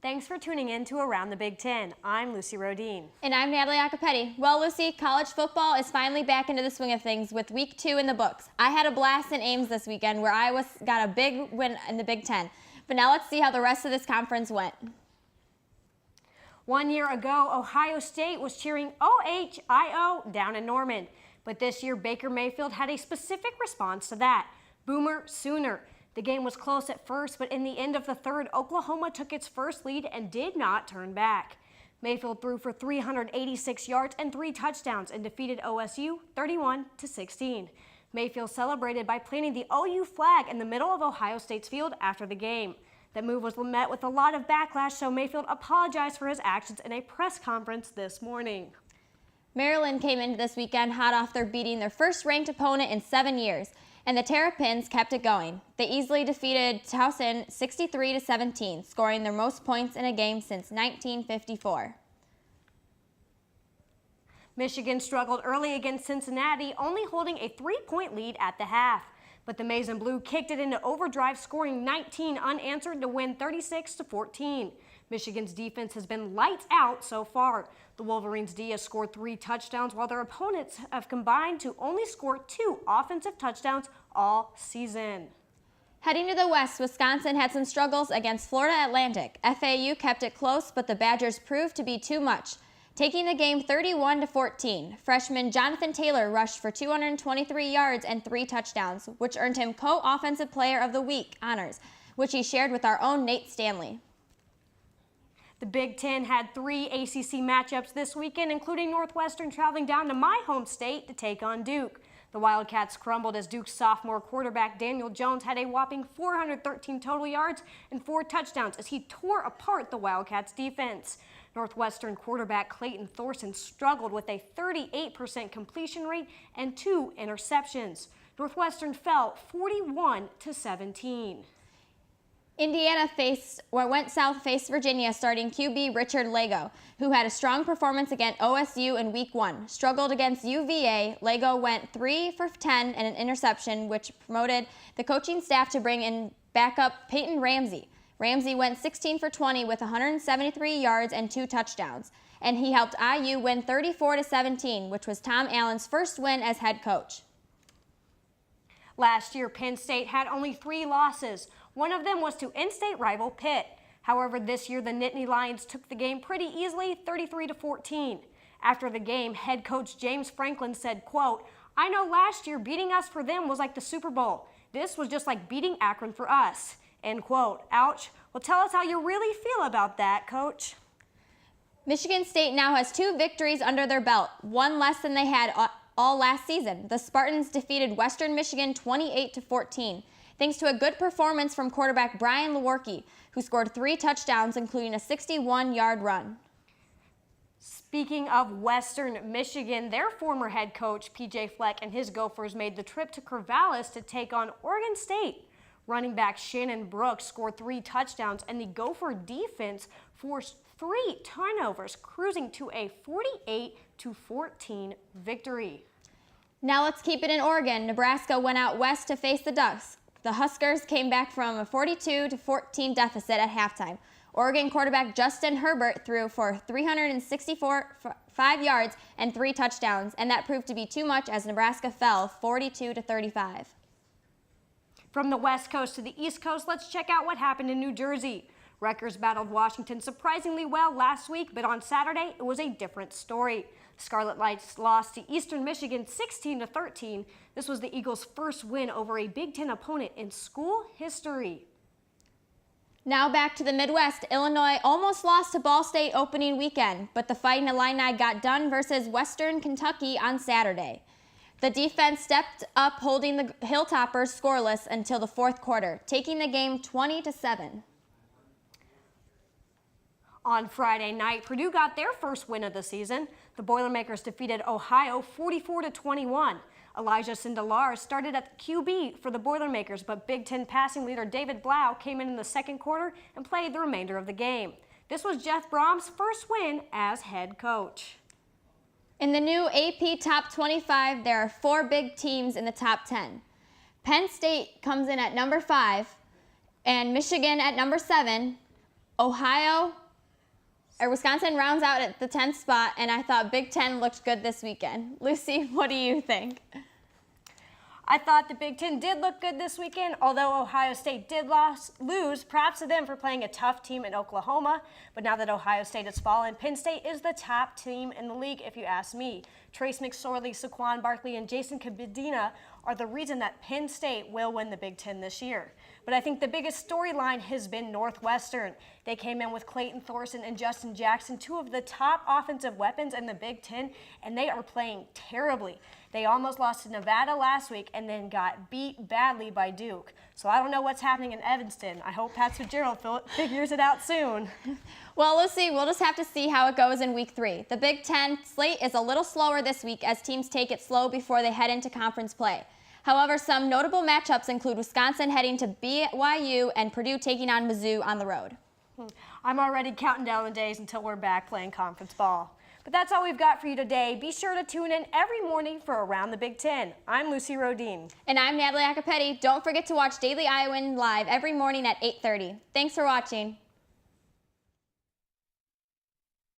Thanks for tuning in to Around the Big Ten. I'm Lucy Rodine. And I'm Natalie Acapelli. Well, Lucy, college football is finally back into the swing of things with week 2 in the books. I had a blast in Ames this weekend where Iowa got a big win in the Big Ten. But now let's see how the rest of this conference went. 1 year ago, Ohio State was cheering OHIO down in Norman. But this year, Baker Mayfield had a specific response to that. Boomer Sooner. The game was close at first, but in the end of the third, Oklahoma took its first lead and did not turn back. Mayfield threw for 386 yards and 3 touchdowns and defeated OSU 31-16. Mayfield celebrated by planting the OU flag in the middle of Ohio State's field after the game. That move was met with a lot of backlash, so Mayfield apologized for his actions in a press conference this morning. Maryland came into this weekend hot off their beating their first ranked opponent in 7 years. And the Terrapins kept it going. They easily defeated Towson 63-17, scoring their most points in a game since 1954. Michigan struggled early against Cincinnati, only holding a 3-point lead at the half. But the Maize and Blue kicked it into overdrive, scoring 19 unanswered to win 36-14. Michigan's defense has been lights out so far. The Wolverines' D has scored 3 touchdowns, while their opponents have combined to only score 2 offensive touchdowns all season. Heading to the West, Wisconsin had some struggles against Florida Atlantic. FAU kept it close, but the Badgers proved to be too much, taking the game 31-14. Freshman Jonathan Taylor rushed for 223 yards and 3 touchdowns, which earned him Co-Offensive Player of the Week honors, which he shared with our own Nate Stanley. The Big Ten had 3 ACC matchups this weekend, including Northwestern traveling down to my home state to take on Duke. The Wildcats crumbled as Duke's sophomore quarterback Daniel Jones had a whopping 413 total yards and 4 touchdowns as he tore apart the Wildcats' defense. Northwestern quarterback Clayton Thorson struggled with a 38% completion rate and 2 interceptions. Northwestern fell 41-17. Indiana went south faced Virginia starting QB Richard Lago, who had a strong performance against OSU in week 1. Struggled against UVA, Lago went 3 for 10 and an interception, which promoted the coaching staff to bring in backup Peyton Ramsey. Ramsey went 16 for 20 with 173 yards and 2 touchdowns, and he helped IU win 34-17, which was Tom Allen's first win as head coach. Last year, Penn State had only 3 losses. One of them was to in-state rival Pitt. However, this year the Nittany Lions took the game pretty easily, 33-14. After the game, head coach James Franklin said, quote, "I know last year beating us for them was like the Super Bowl. This was just like beating Akron for us." End quote. Ouch. Well, tell us how you really feel about that, Coach. Michigan State now has 2 victories under their belt, 1 less than they had all last season. The Spartans defeated Western Michigan 28-14. Thanks to a good performance from quarterback Brian Lewerke, who scored 3 touchdowns, including a 61-yard run. Speaking of Western Michigan, their former head coach, P.J. Fleck, and his Gophers made the trip to Corvallis to take on Oregon State. Running back Shannon Brooks scored 3 touchdowns, and the Gopher defense forced 3 turnovers, cruising to a 48-14 victory. Now let's keep it in Oregon. Nebraska went out west to face the Ducks. The Huskers came back from a 42-14 deficit at halftime. Oregon quarterback Justin Herbert threw for 365 yards and 3 touchdowns, and that proved to be too much as Nebraska fell 42-35. From the West Coast to the East Coast, let's check out what happened in New Jersey. Rutgers battled Washington surprisingly well last week, but on Saturday it was a different story. Scarlet Knights lost to Eastern Michigan 16-13. This was the Eagles' first win over a Big Ten opponent in school history. Now back to the Midwest. Illinois almost lost to Ball State opening weekend, but the Fighting Illini got done versus Western Kentucky on Saturday. The defense stepped up, holding the Hilltoppers scoreless until the 4th quarter, taking the game 20-7. On Friday night, Purdue got their first win of the season. The Boilermakers defeated Ohio 44-21. Elijah Sindelar started at the QB for the Boilermakers, but Big Ten passing leader David Blau came in the 2nd quarter and played the remainder of the game. This was Jeff Brom's first win as head coach. In the new AP Top 25, there are 4 big teams in the top 10. Penn State comes in at number 5, and Michigan at number 7, Wisconsin rounds out at the 10th spot, and I thought Big Ten looked good this weekend. Lucy, what do you think? I thought the Big Ten did look good this weekend, although Ohio State did lose. Props to them for playing a tough team in Oklahoma. But now that Ohio State has fallen, Penn State is the top team in the league, if you ask me. Trace McSorley, Saquon Barkley, and Jason Cabedina are the reason that Penn State will win the Big Ten this year. But I think the biggest storyline has been Northwestern. They came in with Clayton Thorson and Justin Jackson, two of the top offensive weapons in the Big Ten, and they are playing terribly. They almost lost to Nevada last week and then got beat badly by Duke. So I don't know what's happening in Evanston. I hope Pat Fitzgerald figures it out soon. Well, Lucy, we'll just have to see how it goes in week 3. The Big Ten slate is a little slower this week as teams take it slow before they head into conference play. However, some notable matchups include Wisconsin heading to BYU and Purdue taking on Mizzou on the road. I'm already counting down the days until we're back playing conference ball. But that's all we've got for you today. Be sure to tune in every morning for Around the Big Ten. I'm Lucy Rodine. And I'm Natalie Acapelli. Don't forget to watch Daily Iowan live every morning at 8:30. Thanks for watching.